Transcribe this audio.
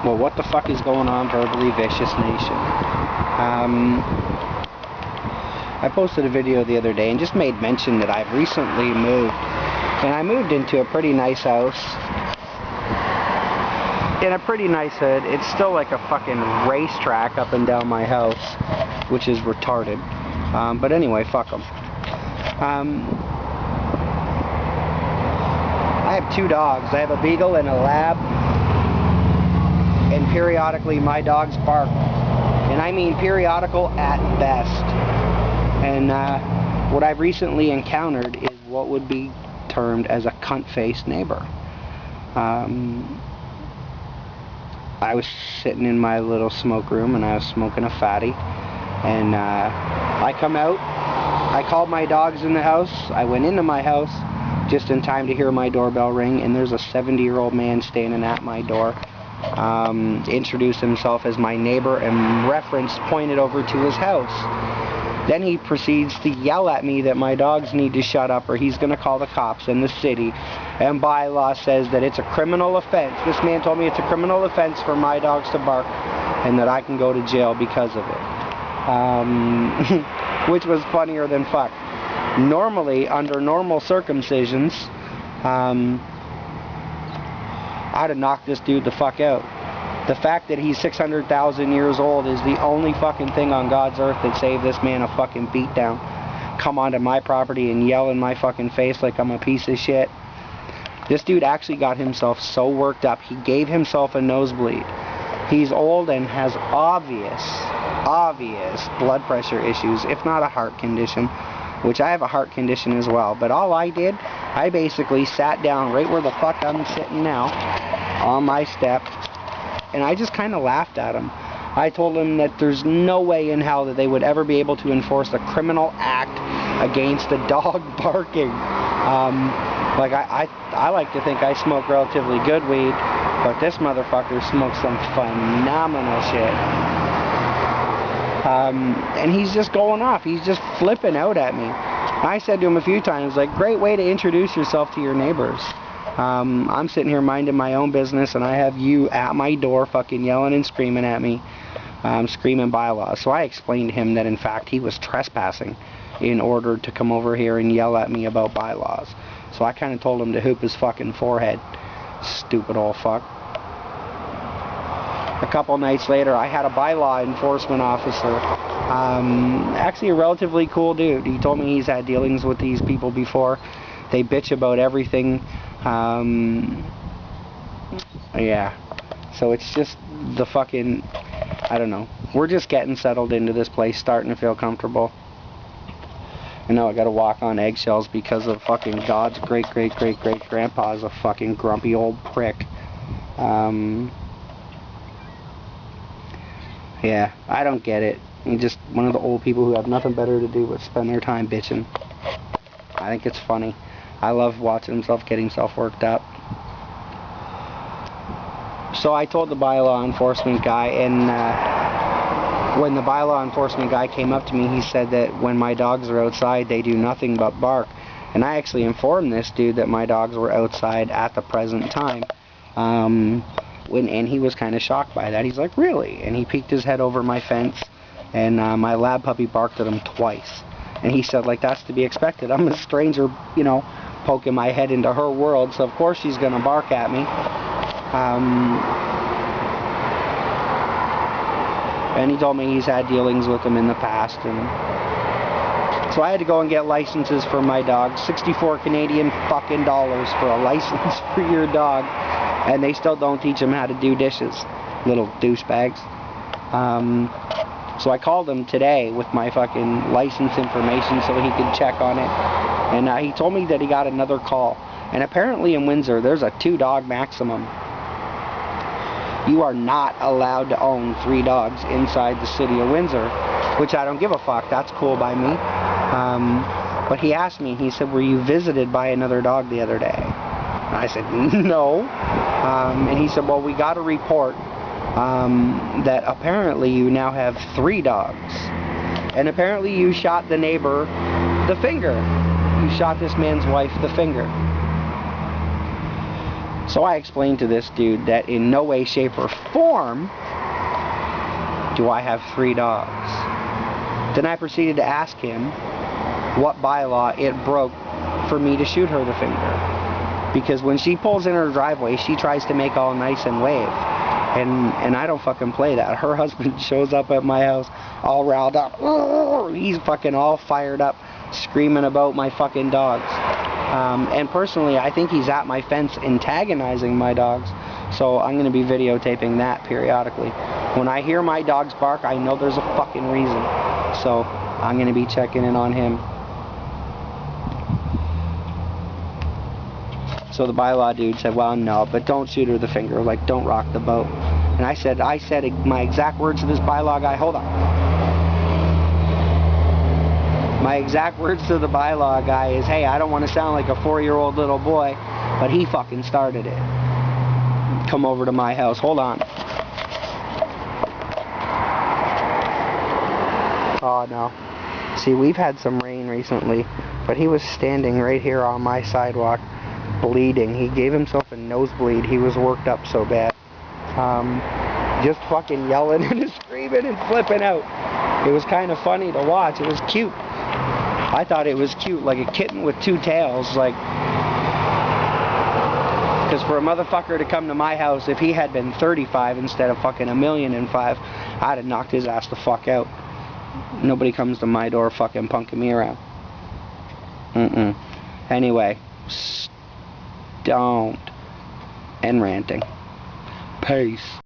Well, what the fuck is going on, Verbally Vicious Nation? I posted a video the other day and just made mention that I've recently moved. And I moved into a pretty nice house. In a pretty nice hood. It's still like a fucking racetrack up and down my house, which is retarded. But anyway, fuck them. I have 2 dogs. I have a beagle and a lab. And periodically my dogs bark. And I mean periodical at best. And what I've recently encountered is what would be termed as a cunt-faced neighbor. I was sitting in my little smoke room and I was smoking a fatty. And I come out, I called my dogs in the house, I went into my house just in time to hear my doorbell ring, and there's a 70-year-old man standing at my door. Introduced himself as my neighbor and reference pointed over to his house. Then he proceeds to yell at me that my dogs need to shut up or he's going to call the cops in the city. And bylaw says that it's a criminal offense. This man told me it's a criminal offense for my dogs to bark and that I can go to jail because of it. Which was funnier than fuck. Normally, under normal circumcisions, I'd have knocked this dude the fuck out. The fact that he's 600,000 years old is the only fucking thing on God's earth that saved this man a fucking beatdown. Come onto my property and yell in my fucking face like I'm a piece of shit. This dude actually got himself so worked up, he gave himself a nosebleed. He's old and has obvious blood pressure issues, if not a heart condition, which I have a heart condition as well. But all I did, I basically sat down right where the fuck I'm sitting now, on my step, and I just kind of laughed at him. I told him that there's no way in hell that they would ever be able to enforce a criminal act against a dog barking. Like I like to think I smoke relatively good weed, but this motherfucker smokes some phenomenal shit. And he's just going off. He's just flipping out at me. I said to him a few times, like, great way to introduce yourself to your neighbors. I'm sitting here minding my own business, and I have you at my door fucking yelling and screaming at me, screaming bylaws. So I explained to him that, in fact, he was trespassing in order to come over here and yell at me about bylaws. So I kind of told him to hoop his fucking forehead. Stupid old fuck. A couple nights later, I had a bylaw enforcement officer. Actually a relatively cool dude. He told me he's had dealings with these people before. They bitch about everything. Yeah. So it's just the fucking, I don't know. We're just getting settled into this place, starting to feel comfortable. I know I gotta walk on eggshells because of fucking God's great-great-great-great-grandpa's a fucking grumpy old prick. Yeah, I don't get it. He's just one of the old people who have nothing better to do but spend their time bitching. I think it's funny. I love watching himself get himself worked up. So I told the bylaw enforcement guy, and when the bylaw enforcement guy came up to me, he said that when my dogs are outside, they do nothing but bark. And I actually informed this dude that my dogs were outside at the present time. And he was kind of shocked by that. He's like, really? And he peeked his head over my fence, and my lab puppy barked at him twice. And he said, like, that's to be expected. I'm a stranger, you know, poking my head into her world, so of course she's going to bark at me. And he told me he's had dealings with them in the past. And so I had to go and get licenses for my dog. 64 Canadian fucking dollars for a license for your dog. And they still don't teach them how to do dishes. Little douchebags. So I called him today with my fucking license information so he could check on it. And he told me that he got another call. And apparently in Windsor, there's a 2-dog maximum. You are not allowed to own 3 dogs inside the city of Windsor, which I don't give a fuck. That's cool by me. But he asked me, he said, were you visited by another dog the other day? And I said, no. And he said, well, we got a report that apparently you now have 3 dogs. And apparently you shot the neighbor the finger. You shot this man's wife the finger. So I explained to this dude that in no way, shape, or form do I have 3 dogs. Then I proceeded to ask him what bylaw it broke for me to shoot her the finger. Because when she pulls in her driveway, she tries to make all nice and wave. And I don't fucking play that. Her husband shows up at my house all riled up. He's fucking all fired up, screaming about my fucking dogs. And personally, I think he's at my fence antagonizing my dogs. So I'm going to be videotaping that periodically. When I hear my dogs bark, I know there's a fucking reason. So I'm going to be checking in on him. So the bylaw dude said, well, no, but don't shoot her the finger, like, don't rock the boat. And I said my exact words to this bylaw guy, hold on. My exact words to the bylaw guy is, hey, I don't want to sound like a 4-year-old little boy, but he fucking started it. Come over to my house, hold on. Oh, no. See, we've had some rain recently, but he was standing right here on my sidewalk, bleeding. He gave himself a nosebleed. He was worked up so bad. Just fucking yelling and screaming and flipping out. It was kind of funny to watch. It was cute. I thought it was cute, like a kitten with 2 tails, like, because for a motherfucker to come to my house, if he had been 35 instead of fucking 1,000,005, I'd have knocked his ass the fuck out. Nobody comes to my door fucking punking me around. Anyway, stoned and ranting. Peace.